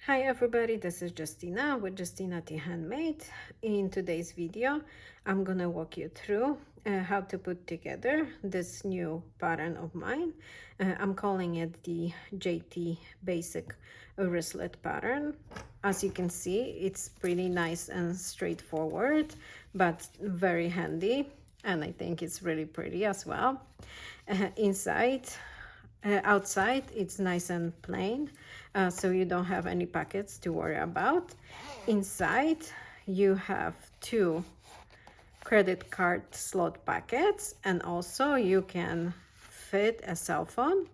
Hi everybody, this is Justina with JustynaTHandMade. In today's video, I'm gonna walk you through how to put together this new pattern of mine. I'm calling it the JT Basic Wristlet pattern. As you can see, it's pretty nice and straightforward, but very handy, and I think it's really pretty as well. Outside, it's nice and plain, so you don't have any pockets to worry about. Inside, you have two credit card slot pockets, and also you can fit a cell phone.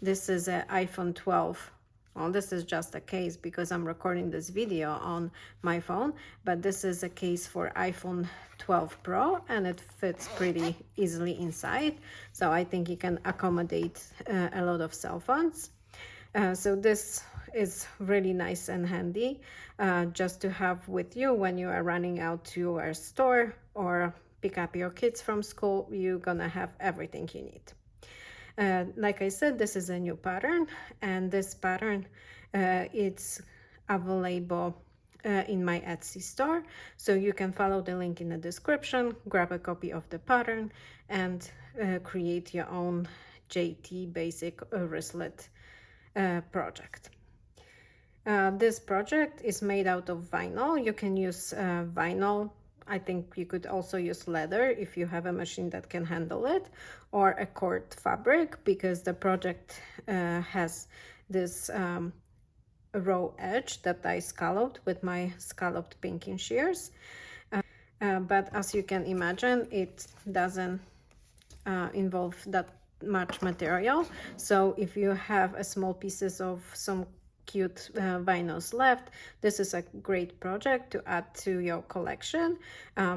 This is an iPhone 12. Well, this is just a case because I'm recording this video on my phone, but this is a case for iPhone 12 Pro, and it fits pretty easily inside. So I think you can accommodate a lot of cell phones. So this is really nice and handy just to have with you when you are running out to a store or pick up your kids from school. You're gonna have everything you need. Like I said, this is a new pattern, and this pattern it's available in my Etsy store, so you can follow the link in the description, grab a copy of the pattern, and create your own JT Basic Wristlet project. This project is made out of vinyl. You can use vinyl. I think you could also use leather if you have a machine that can handle it, or a cord fabric, because the project has this raw edge that I scalloped with my scalloped pinking shears. But as you can imagine, it doesn't involve that much material. So if you have a small pieces of some cute vinyls left, this is a great project to add to your collection,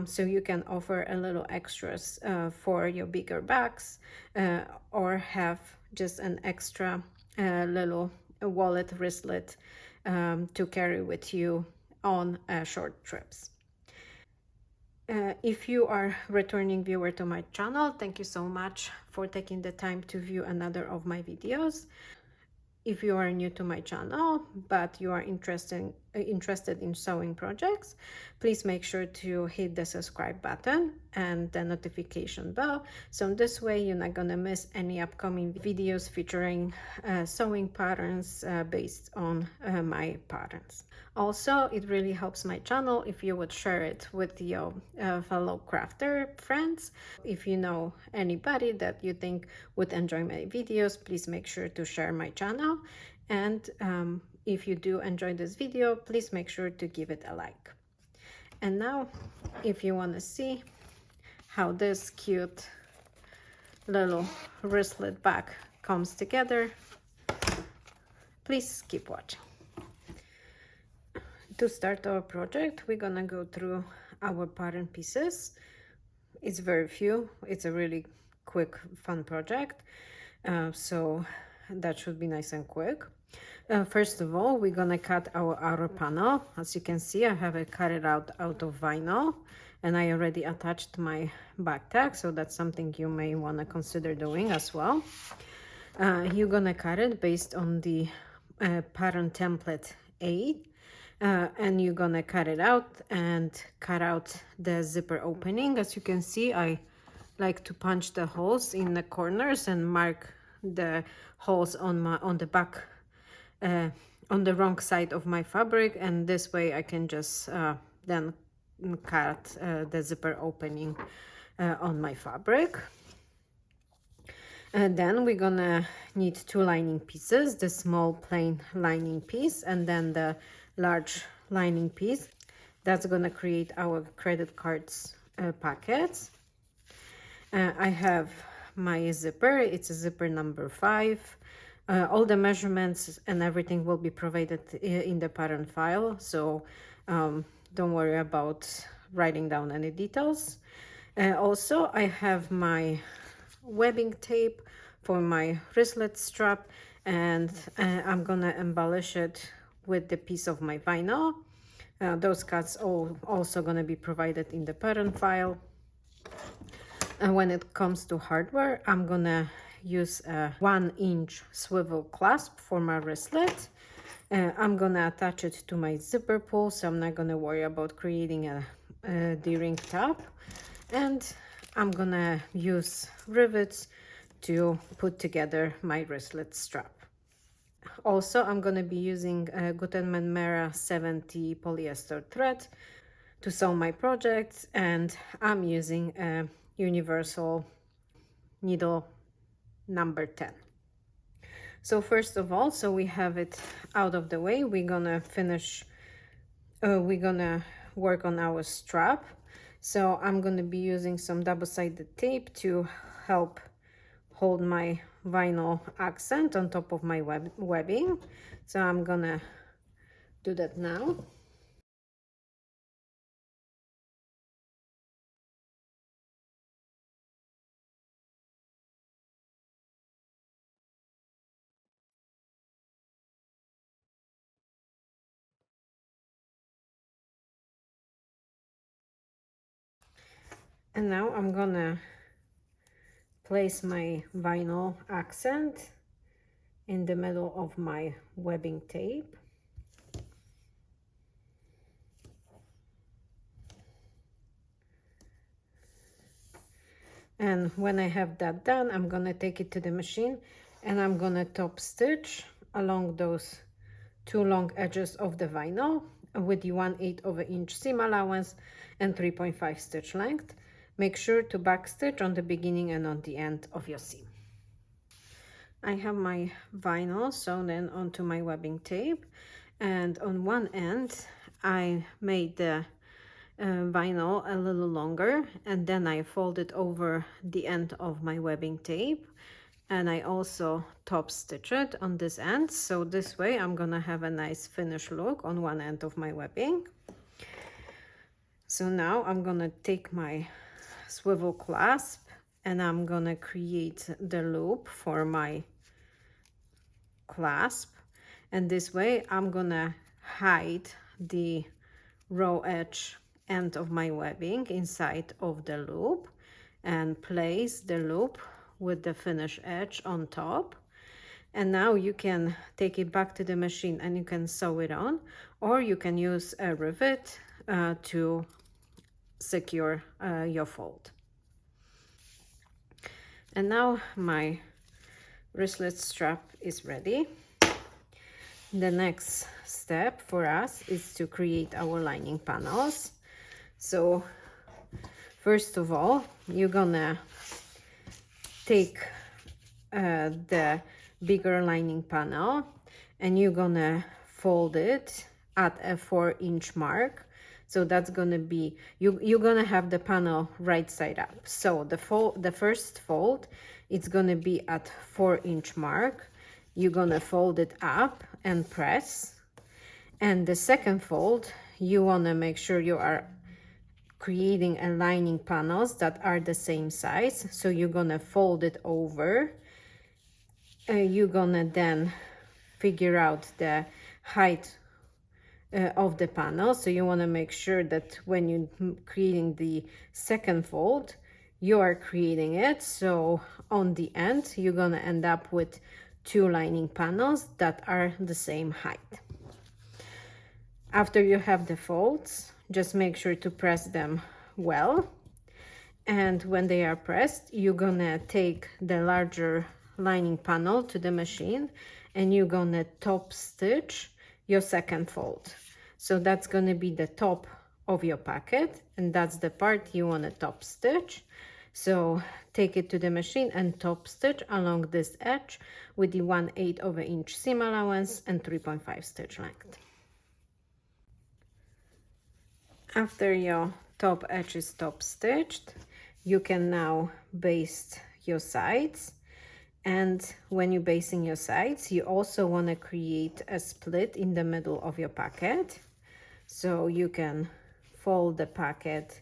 so you can offer a little extras for your bigger bags, or have just an extra little wallet wristlet to carry with you on short trips. If you are a returning viewer to my channel, thank you so much for taking the time to view another of my videos. If you are new to my channel, but you are interested in sewing projects, please make sure to hit the subscribe button and the notification bell. So this way you're not gonna miss any upcoming videos featuring sewing patterns based on my patterns. Also, it really helps my channel if you would share it with your fellow crafter friends. If you know anybody that you think would enjoy my videos, please make sure to share my channel. And if you do enjoy this video, please make sure to give it a like. And now, if you want to see how this cute little wristlet bag comes together, please keep watching. To start our project, we're gonna go through our pattern pieces. It's very few. It's a really quick, fun project, so that should be nice and quick. First of all, we're gonna cut our outer panel. As you can see, I have it cut it out of vinyl, and I already attached my back tag, so that's something you may want to consider doing as well. You're gonna cut it based on the pattern template 8. And you're gonna cut it out and cut out the zipper opening. As you can see, I like to punch the holes in the corners and mark the holes on the back, on the wrong side of my fabric, and this way I can just then cut the zipper opening on my fabric. And then we're gonna need two lining pieces, the small plain lining piece and then the large lining piece. That's gonna create our credit cards packets. I have my zipper. It's a zipper number 5. All the measurements and everything will be provided in the pattern file, so don't worry about writing down any details. Also, I have my webbing tape for my wristlet strap, and I'm gonna embellish it with the piece of my vinyl. Those cuts are also gonna be provided in the pattern file. And when it comes to hardware, I'm gonna use a 1-inch swivel clasp for my wristlet. I'm gonna attach it to my zipper pull, so I'm not gonna worry about creating a D-ring top. And I'm gonna use rivets to put together my wristlet strap. Also, I'm gonna be using Gutenberg Mera 70 polyester thread to sew my projects, and I'm using a universal needle number 10. So first of all, so we have it out of the way, we're gonna work on our strap. So I'm gonna be using some double-sided tape to help hold my vinyl accent on top of my webbing. So I'm gonna do that now. And now I'm gonna place my vinyl accent in the middle of my webbing tape. And when I have that done, I'm gonna take it to the machine and I'm gonna top stitch along those two long edges of the vinyl with the 1/8 of an inch seam allowance and 3.5 stitch length. Make sure to back stitch on the beginning and on the end of your seam. I have my vinyl sewn in onto my webbing tape, and on one end I made the vinyl a little longer, and then I folded over the end of my webbing tape, and I also top stitch it on this end, so this way I'm gonna have a nice finished look on one end of my webbing. So now I'm gonna take my swivel clasp and I'm gonna create the loop for my clasp, and this way I'm gonna hide the raw edge end of my webbing inside of the loop and place the loop with the finished edge on top. And now you can take it back to the machine and you can sew it on, or you can use a rivet to secure your fold. And now my wristlet strap is ready. The next step for us is to create our lining panels. So first of all, you're gonna take the bigger lining panel and you're gonna fold it at a 4-inch mark. So that's gonna be, you're gonna have the panel right side up. So the first fold, it's gonna be at 4-inch mark. You're gonna fold it up and press. And the second fold, you wanna make sure you are creating a lining panels that are the same size. So you're gonna fold it over. You're gonna then figure out the height of the panel. So you want to make sure that when you're creating the second fold, you are creating it so on the end you're gonna end up with two lining panels that are the same height. After you have the folds, just make sure to press them well, and when they are pressed, you're gonna take the larger lining panel to the machine and you're gonna top stitch your second fold. So that's going to be the top of your packet, and that's the part you want to top stitch. So take it to the machine and top stitch along this edge with the 1/8 of an inch seam allowance and 3.5 stitch length. After your top edge is top stitched, you can now baste your sides. And when you're basting your sides, you also want to create a split in the middle of your packet. So you can fold the packet,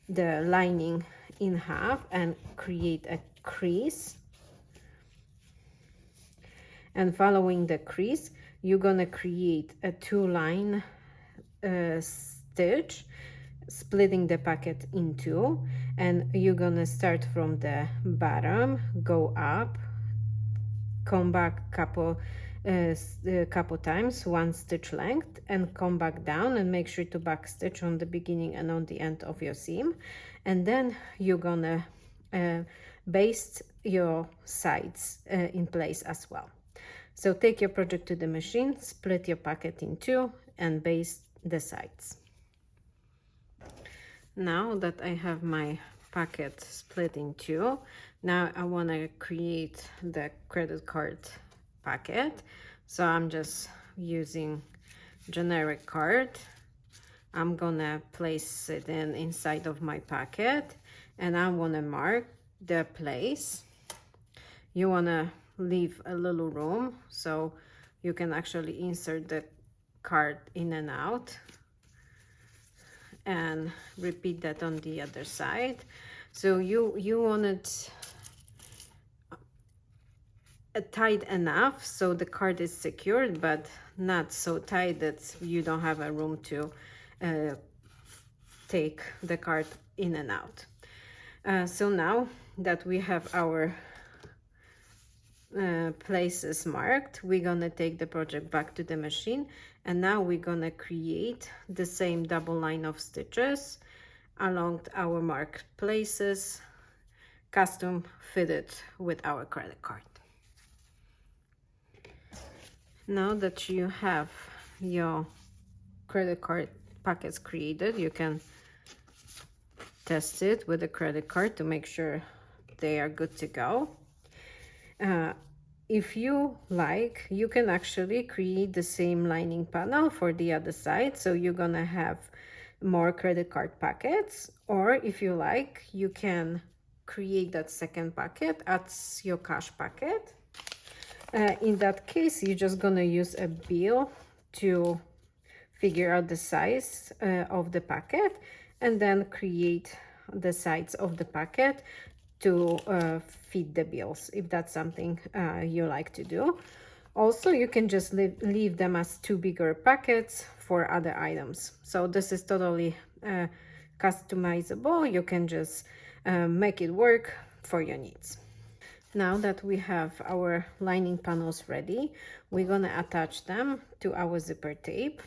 the lining in half and create a crease. And following the crease, you're gonna create a 2-line stitch, splitting the packet in two. And you're gonna start from the bottom, go up, come back couple a couple times, one stitch length, and come back down and make sure to back stitch on the beginning and on the end of your seam. And then you're gonna baste your sides in place as well. So take your project to the machine, split your pocket in two, and baste the sides. Now that I have my pocket split in two, now I want to create the credit card pocket. So I'm just using generic card. I'm gonna place it inside of my pocket, and I want to mark the place. You want to leave a little room so you can actually insert the card in and out, and repeat that on the other side. So you want it tight enough so the card is secured, but not so tight that you don't have a room to take the card in and out. So now that we have our places marked, we're gonna take the project back to the machine, and now we're gonna create the same double line of stitches along our marked places, custom fitted with our credit card. Now that you have your credit card pockets created, you can test it with a credit card to make sure they are good to go. If you like, you can actually create the same lining panel for the other side, so you're gonna have more credit card pockets. Or if you like, you can create that second pocket as your cash pocket. In that case, you're just gonna use a bill to figure out the size of the pocket, and then create the sides of the pocket to fit the bills, if that's something you like to do. Also, you can just leave them as two bigger pockets for other items. So this is totally customizable. You can just make it work for your needs. Now that we have our lining panels ready, we're gonna attach them to our zipper tape.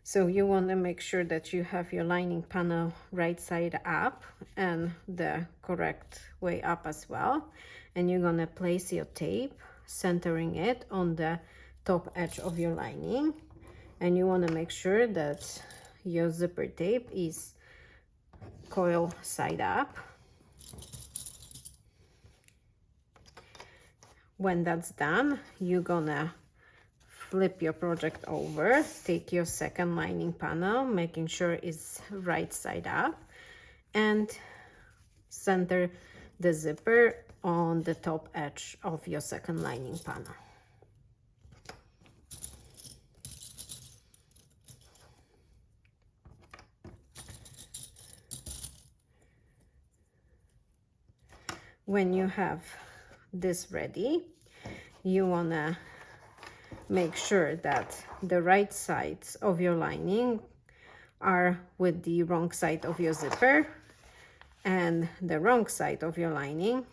So you want to make sure that you have your lining panel right side up and the correct way up as well. And you're going to place your tape, centering it on the top edge of your lining. And you want to make sure that your zipper tape is coil side up. When that's done, you're going to flip your project over, take your second lining panel, making sure it's right side up, and center the zipper on the top edge of your second lining panel. When you have this ready, you wanna make sure that the right sides of your lining are with the wrong side of your zipper, and the wrong side of your lining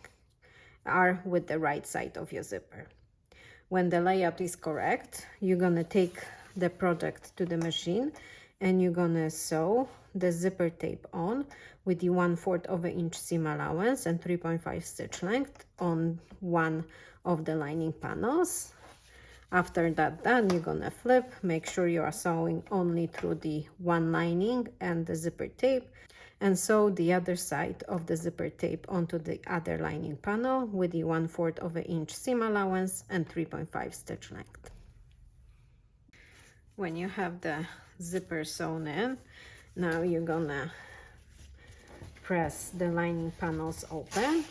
are with the right side of your zipper. When the layout is correct, you're gonna take the project to the machine, and you're gonna sew the zipper tape on with the 1/4 of an inch seam allowance and 3.5 stitch length on one of the lining panels. After that done, you're gonna flip, make sure you are sewing only through the one lining and the zipper tape, and sew the other side of the zipper tape onto the other lining panel with the 1/4 of an inch seam allowance and 3.5 stitch length. When you have the zipper sewn in, now you're gonna press the lining panels open.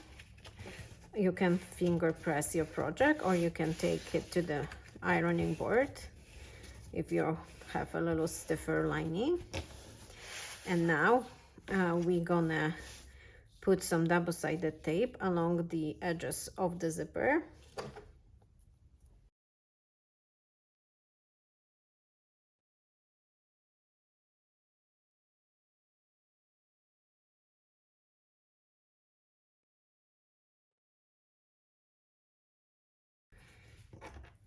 You can finger press your project, or you can take it to the ironing board if you have a little stiffer lining. And now we're gonna put some double-sided tape along the edges of the zipper.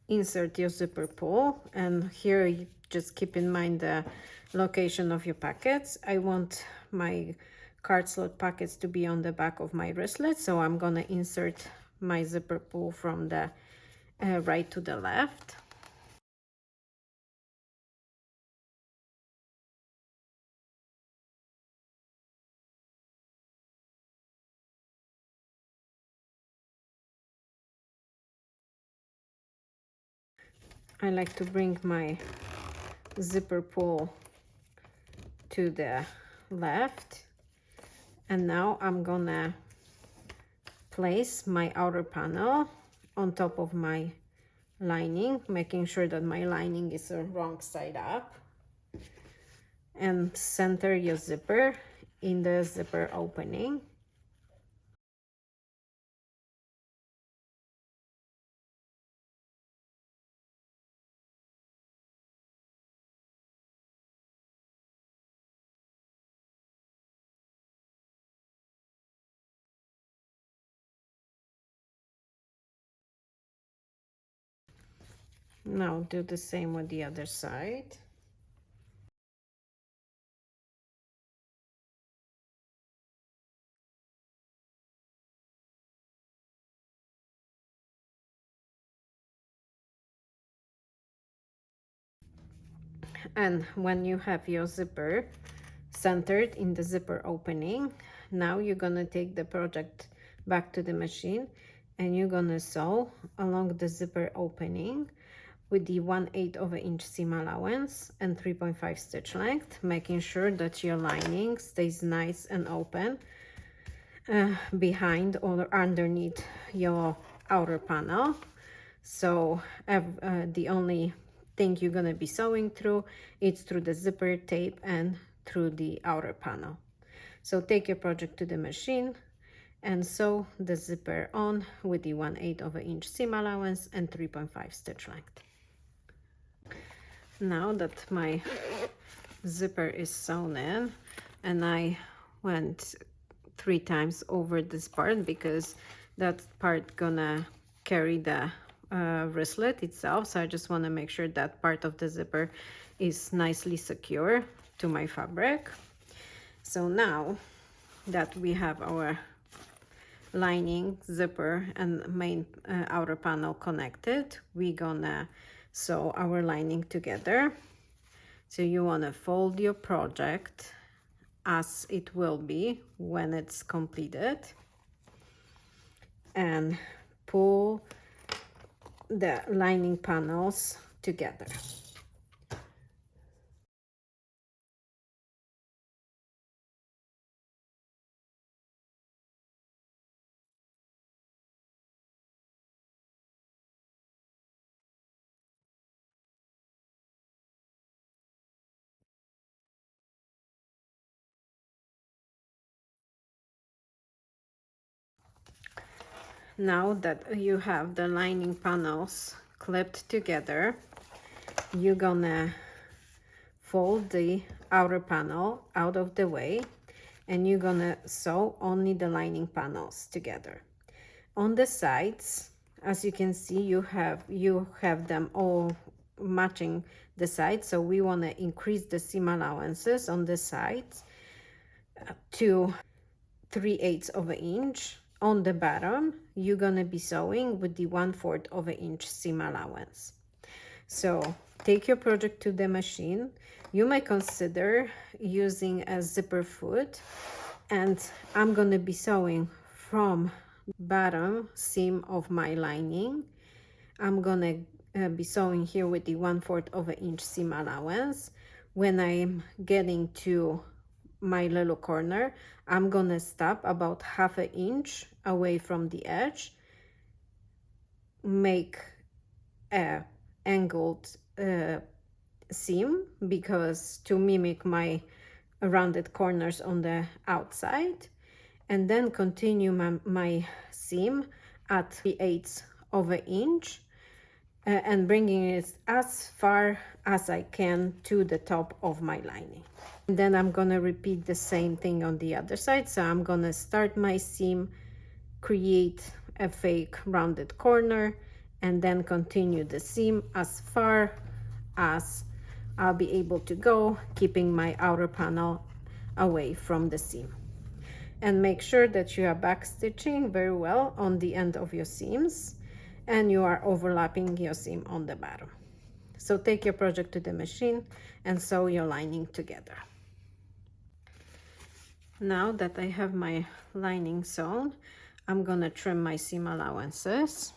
insert your zipper pull, and here you just keep in mind the location of your packets. I want my card slot packets to be on the back of my wristlet, so I'm gonna insert my zipper pull from the right to the left. I like to bring my zipper pull to the left, and now I'm gonna place my outer panel on top of my lining, making sure that my lining is the wrong side up, and center your zipper in the zipper opening. Now do the same with the other side. And when you have your zipper centered in the zipper opening, now you're gonna take the project back to the machine and you're gonna sew along the zipper opening with the 1/8 of an inch seam allowance and 3.5 stitch length, making sure that your lining stays nice and open behind or underneath your outer panel. So the only thing you're going to be sewing through, it's through the zipper tape and through the outer panel. So take your project to the machine and sew the zipper on with the 1/8 of an inch seam allowance and 3.5 stitch length. Now that my zipper is sewn in, and I went 3 times over this part because that part gonna carry the wristlet itself, so I just want to make sure that part of the zipper is nicely secure to my fabric. So now that we have our lining, zipper, and main outer panel connected, we're gonna sew our lining together. So you want to fold your project as it will be when it's completed and pull the lining panels together. Now that you have the lining panels clipped together, you're gonna fold the outer panel out of the way and you're gonna sew only the lining panels together. On the sides, as you can see, you have them all matching the sides, so we want to increase the seam allowances on the sides to 3/8 of an inch. On the bottom, you're gonna be sewing with the 1/4 of an inch seam allowance. So take your project to the machine. You may consider using a zipper foot, and I'm gonna be sewing from bottom seam of my lining. I'm gonna be sewing here with the 1/4 of an inch seam allowance. When I'm getting to my little corner, I'm gonna stop about 1/2 inch away from the edge, make a angled seam because to mimic my rounded corners on the outside, and then continue my seam at 3/8 of an inch and bringing it as far as I can to the top of my lining. And then I'm gonna repeat the same thing on the other side. So I'm gonna start my seam, create a fake rounded corner, and then continue the seam as far as I'll be able to go, keeping my outer panel away from the seam. And make sure that you are back stitching very well on the end of your seams and you are overlapping your seam on the bottom. So take your project to the machine and sew your lining together. Now that I have my lining sewn, I'm gonna trim my seam allowances.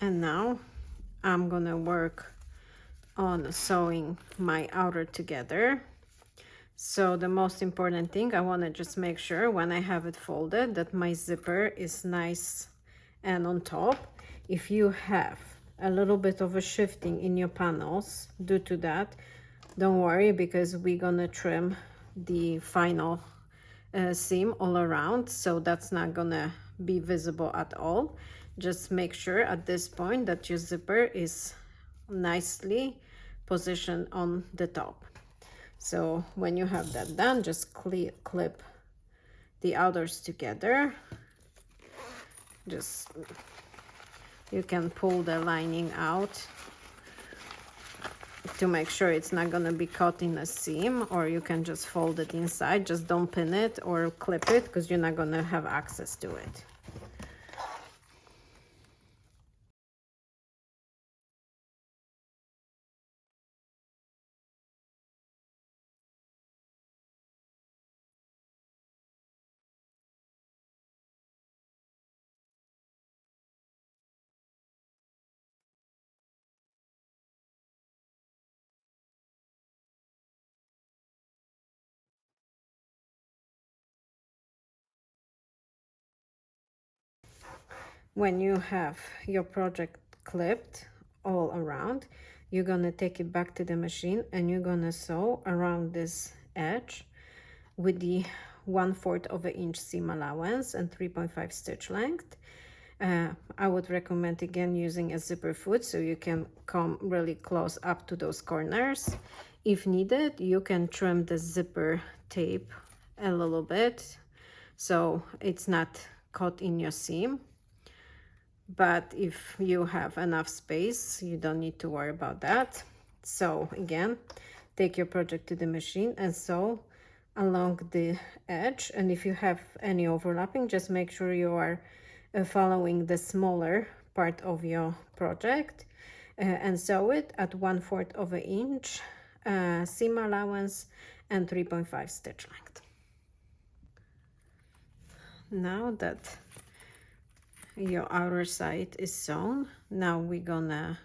And now I'm gonna work on sewing my outer together. So the most important thing, I want to just make sure when I have it folded that my zipper is nice and on top. If you have a little bit of a shifting in your panels due to that, don't worry, because we're gonna trim the final seam all around, so that's not gonna be visible at all. Just make sure at this point that your zipper is nicely positioned on the top. So when you have that done, just clip the outers together. Just, you can pull the lining out to make sure it's not going to be caught in a seam, or you can just fold it inside. Just don't pin it or clip it because you're not going to have access to it. When you have your project clipped all around, you're gonna take it back to the machine and you're gonna sew around this edge with the 1/4 of an inch seam allowance and 3.5 stitch length. I would recommend again using a zipper foot so you can come really close up to those corners. If needed, you can trim the zipper tape a little bit so it's not caught in your seam. But if you have enough space, you don't need to worry about that. So again, take your project to the machine and sew along the edge. And if you have any overlapping, just make sure you are following the smaller part of your project and sew it at 1/4 of an inch seam allowance and 3.5 stitch length. Now that your outer side is sewn, now we're gonna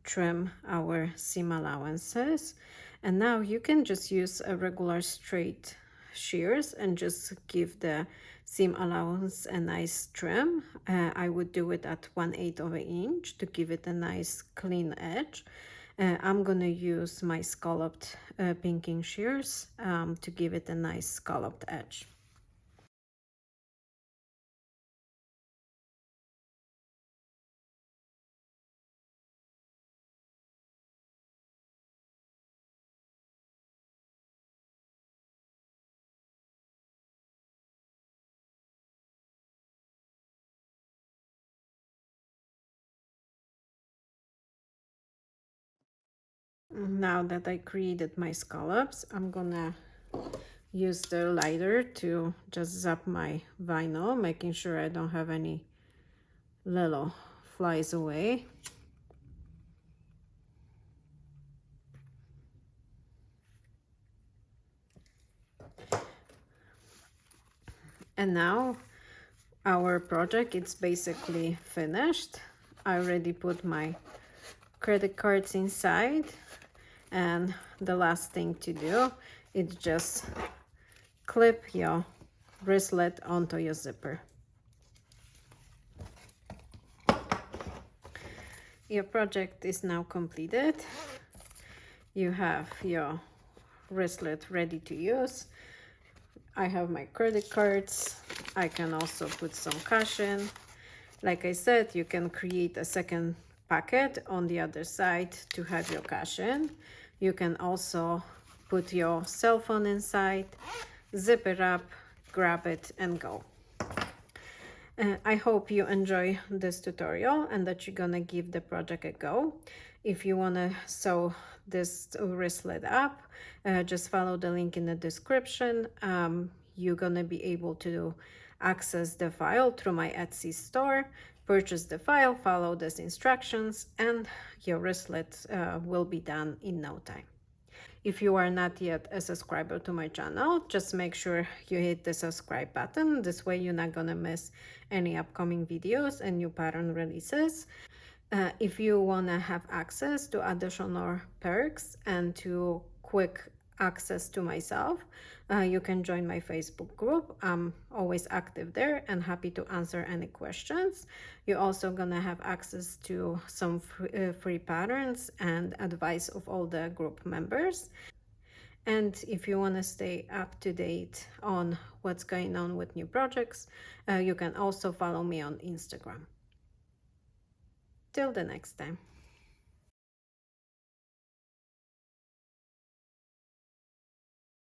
trim our seam allowances, and now you can just use a regular straight shears and just give the seam allowance a nice trim. I would do it at 1/8 of an inch to give it a nice clean edge. I'm gonna use my scalloped pinking shears to give it a nice scalloped edge. Now that I created my scallops, I'm gonna use the lighter to just zap my vinyl, making sure I don't have any little flies away. And now our project is basically finished. I already put my credit cards inside, and the last thing to do is just clip your wristlet onto your zipper. Your project is now completed. you have your wristlet ready to use. I have my credit cards. I can also put some cash in. Like I said, you can create a second packet on the other side to have your cash in. You can also put your cell phone inside, zip it up, grab it, and go. I hope you enjoy this tutorial and that you're gonna give the project a go. If you wanna sew this wristlet up, just follow the link in the description. You're gonna be able to access the file through my Etsy store, purchase the file, follow these instructions, and your wristlet will be done in no time. If you are not yet a subscriber to my channel, just make sure you hit the subscribe button. This way you're not gonna miss any upcoming videos and new pattern releases. If you wanna have access to additional perks and to quick access to myself, you can join my Facebook group. I'm always active there and happy to answer any questions. You're also gonna have access to some free patterns and advice of all the group members. And if you want to stay up to date on what's going on with new projects, you can also follow me on Instagram. Till the next time.